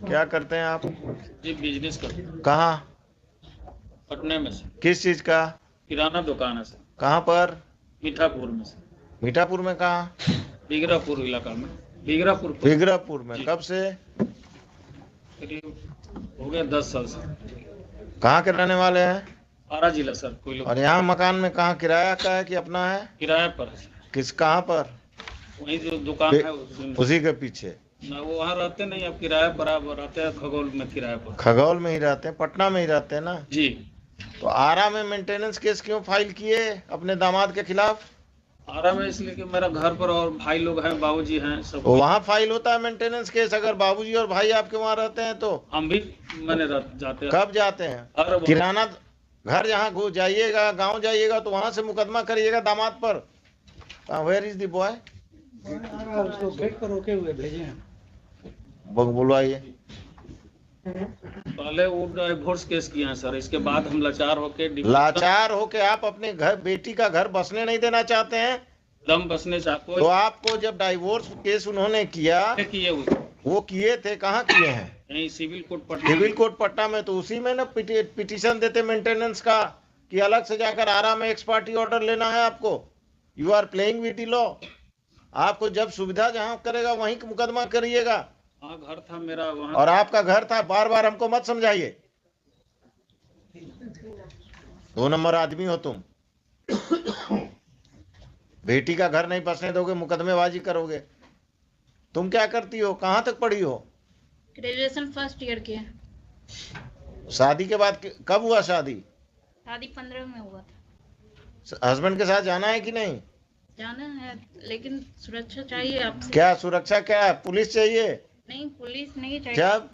क्या करते हैं आप? जी बिजनेस करते हैं। कहाँ? पटने में से। किस चीज का? किराना दुकान है सर। कहाँ पर? मीठापुर में से। मीठापुर में कहाँ? बिगरापुर इलाका में। बिगरापुर बिगरापुर में। जी। कब से? करीब हो गया 10 साल से। कहाँ के रहने वाले हैं? आरा जिला सर। कोई लोग और यहाँ मकान में कहाँ किराया का है कि अपना है? किराए पर है सर। किस कहाँ पर? वही जो दुकान है उसी उसी के पीछे। ना, वो वहाँ रहते नहीं, अब किराए पर आप रहते हैं खगोल में किराए पर। खगौल में ही रहते हैं, पटना में ही रहते हैं ना? जी। तो आरा में मेंटेनेंस केस क्यों फाइल किए अपने दामाद के खिलाफ? आरा में इसलिए कि मेरा घर पर और भाई लोग हैं, बाबूजी हैं सब। तो वहाँ फाइल होता है मेंटेनेंस केस अगर बाबूजी और भाई आपके वहाँ रहते हैं तो? हम भी मैंने जाते हैं। कब जाते हैं? हर किराना घर जहाँ घुस जाइएगा, गांव जाइएगा तो वहां से मुकदमा करिएगा दामाद पर। Where is the boy? उसको गेट पर रोके हुए भेजे हैं। बुलवाइए। पहले वो डिवोर्स केस किए हैं सर, इसके बाद हम लाचार होके आप अपने घर बेटी का घर बसने नहीं देना चाहते हैं? दम बसने चाहते तो आपको जब डाइवोर्स केस उन्होंने किया, किए हुए वो किए थे, कहाँ किए हैं? यही civil court Patna. Civil court Patna में। तो उसी में ना पिटीशन देते मेंटेनेंस का कि अलग से जाकर आरा में एक्स पार्टी ऑर्डर लेना है आपको। You are playing with the law. आपको जब सुविधा जहां करेगा वहीं मुकदमा करिएगा। हाँ, घर था मेरा वहाँ। और आपका घर था, बार बार हमको मत समझाइए। 2 नंबर आदमी हो तुम। बेटी का घर नहीं बसने दोगे, मुकदमेबाजी करोगे। तुम क्या करती हो? कहाँ तक पढ़ी हो? ग्रेजुएशन फर्स्ट ईयर के। शादी के बाद कब हुआ शादी? शादी 15 में हुआ था। हस्बैंड के साथ जाना है कि नहीं? जाना है, लेकिन सुरक्षा चाहिए आपसे। क्या सुरक्षा? क्या है? पुलिस चाहिए? नहीं, पुलिस नहीं चाहिए। जब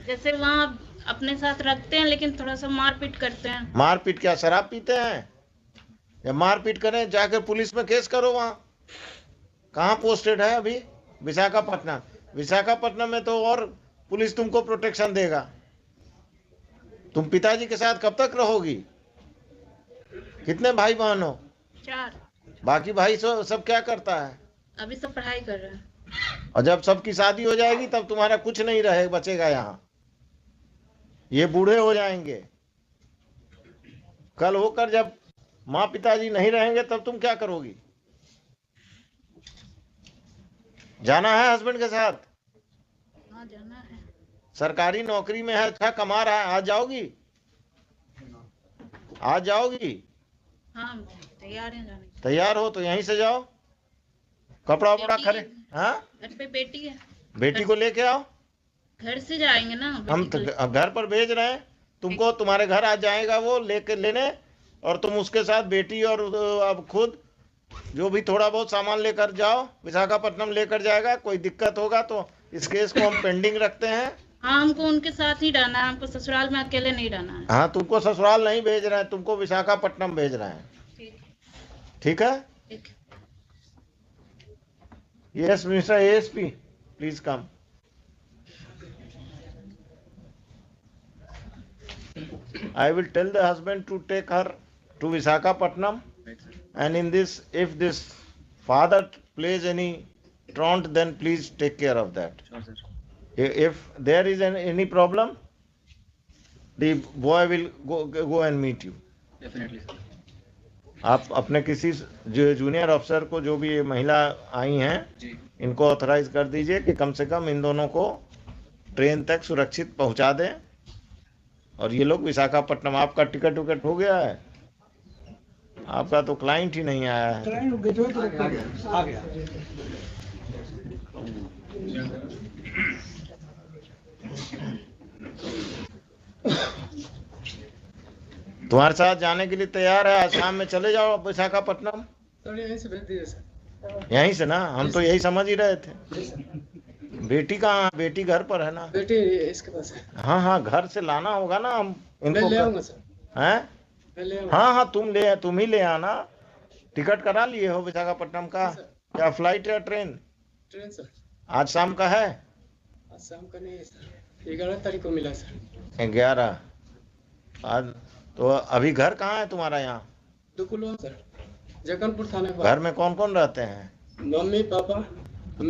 जैसे वहाँ अपने साथ रखते हैं लेकिन थोड़ा सा मारपीट करते हैं। मारपीट? क्या शराब पीते हैं? या मारपीट करें, जाकर पुलिस में केस करो। वहाँ कहाँ पोस्टेड है अभी? विशाखापट्टनम। विशाखापट्टनम में तो और पुलिस तुमको प्रोटेक्शन देगा। तुम पिताजी के साथ कब तक रहोगी? कितने भाई बहन हो? 4। बाकी भाई सब क्या करता है? अभी सब पढ़ाई कर रहे हैं। और जब सबकी शादी हो जाएगी तब तुम्हारा कुछ नहीं रहे बचेगा यहाँ। ये बूढ़े हो जाएंगे। कल होकर जब माँ पिताजी नहीं रहेंगे तब तुम क्या करोगी? जाना है हस्बैंड के साथ? हाँ, जाना है। सरकारी नौकरी में है, अच्छा कमा रहा है। आज जाओगी? आज जाओगी? हाँ, तैयार हैं जाने के। तैयार हो तो यहीं से जाओ। कपड़ा वपड़ा खरीद। हाँ, घर पे बेटी है। बेटी को लेके आओ। घर से जाएंगे ना। हम तो घर पर भेज रहे हैं तुमको। तुम्हारे घर आ जाएगा वो लेके लेने, और तुम उसके साथ बेटी और अब खुद जो भी थोड़ा बहुत सामान लेकर जाओ। विशाखापट्टनम लेकर जाएगा। कोई दिक्कत होगा तो इस केस को हम पेंडिंग रखते हैं। हाँ, हमको उनके साथ ही रहना है। हमको ससुराल में अकेले नहीं रहना है। हाँ, तुमको ससुराल नहीं भेज रहे हैं, तुमको विशाखापट्टनम भेज रहे हैं। ठीक है? ठीक। Yes mister ASP, please come. I will tell the husband to take her to Visakhapatnam, and in this, if this father plays any truant, then please take care of that. If there is any problem, the boy will go and meet you. Definitely sir. आप अपने किसी junior अफसर को, जो भी ये महिला आई हैं, इनको ऑथराइज कर दीजिए कि कम से कम इन दोनों को ट्रेन तक सुरक्षित पहुंचा दें। और ये लोग विशाखापट्टनम। आपका टिकट विकट हो गया है? आपका तो क्लाइंट ही नहीं आया है। आ गया। तुम्हारे साथ जाने के लिए तैयार है। आज शाम में चले जाओ विशाखापट्टनम। यहीं से भेज दिए सर। यहीं से ना? हम तो यही समझ ही रहे थे। बेटी कहाँ? बेटी घर पर है ना? बेटी इसके पास है। हाँ हाँ, घर से लाना होगा ना। हम इनको ले आऊंगा सर। हैं? ले आऊंगा। हाँ हाँ, तुम ही ले आना। टिकट करा लिए हो विशाखापट्टनम का? या फ्लाइट या ट्रेन? Train sir. आज शाम का है? आज शाम का नहीं है सर, 11 तारीख को मिला सर। 11 आज? तो अभी घर कहाँ है तुम्हारा? यहाँ दुकुलवा सर, जगनपुर थाने पर। घर में कौन कौन रहते हैं? मम्मी पापा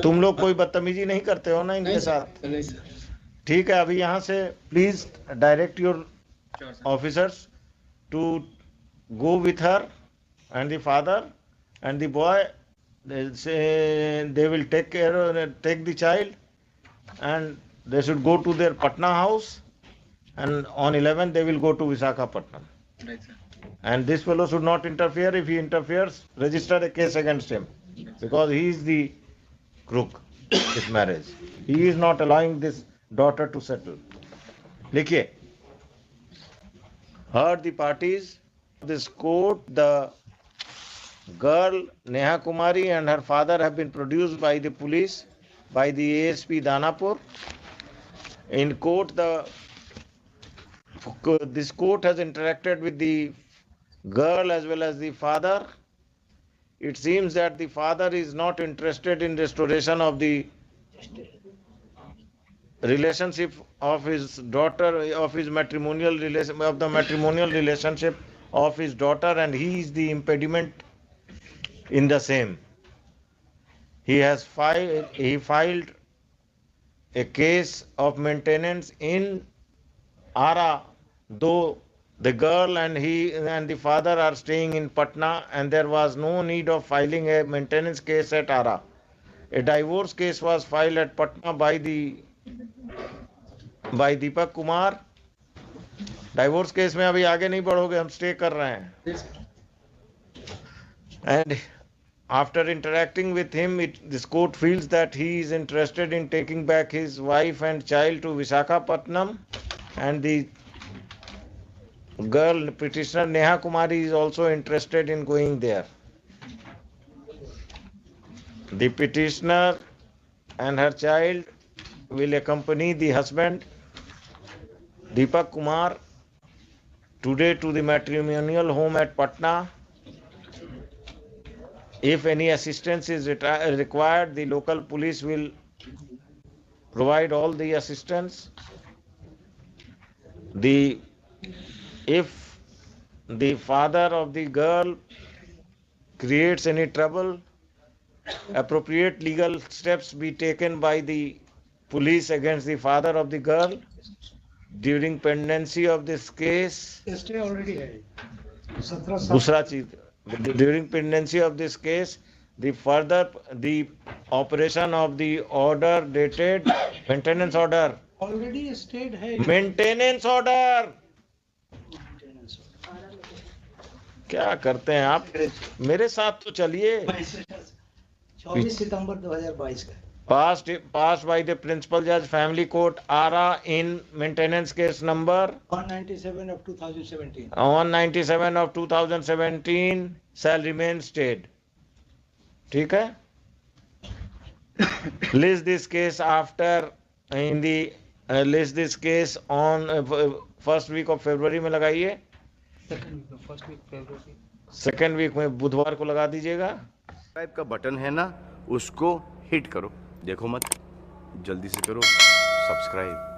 तुम लोग कोई बदतमीजी नहीं करते हो ना इनके नहीं साथ? सर, नहीं सर। ठीक है, अभी यहाँ से please direct your officers to go with her and the father and the boy. They say they will take the child, and they should go to their Patna house, and on 11 they will go to Visakhapatnam. Right, sir. And this fellow should not interfere. If he interferes, register a case against him, because he is the crook this marriage. He is not allowing this daughter to settle. Likhiye, heard the parties this court, the girl Neha Kumari and her father have been produced by the police, by the ASP Danapur. In court, this court has interacted with the girl as well as the father. It seems that the father is not interested in restoration of the relationship of his daughter, of his matrimonial relation, of the matrimonial relationship of his daughter, and he is the impediment in the same. He filed a case of maintenance in Ara, though the girl and the father are staying in Patna, and there was no need of filing a maintenance case at Ara. A divorce case was filed at Patna by Deepak Kumar. Divorce case में अभी आगे नहीं बढ़ोगे, हम stay कर रहे हैं. And after interacting with him, this court feels that he is interested in taking back his wife and child to Visakhapatnam, and the girl petitioner Neha Kumari is also interested in going there. The petitioner and her child will accompany the husband Deepak Kumar today to the matrimonial home at Patna. If any assistance is required, the local police will provide all the assistance. If the father of the girl creates any trouble, appropriate legal steps be taken by the police against the father of the girl. During pendency of this case, stay already है 17 साल। दूसरा चीज, during pendency of this case, the operation of the order dated maintenance order, already stayed है। maintenance order. क्या करते हैं आप? मेरे साथ तो चलिए. 24 सितंबर 2022 का Passed by the Principal Judge, Family Court, Ara, in maintenance case number 197 of 2017 197 of 2017 shall remain stayed. ठीक है? List this case list this case on first week of February में लगाइए. सेकेंड वीक में बुधवार को लगा दीजिएगा. सब्सक्राइब का बटन है ना, उसको हिट करो. देखो मत, जल्दी से करो सब्सक्राइब.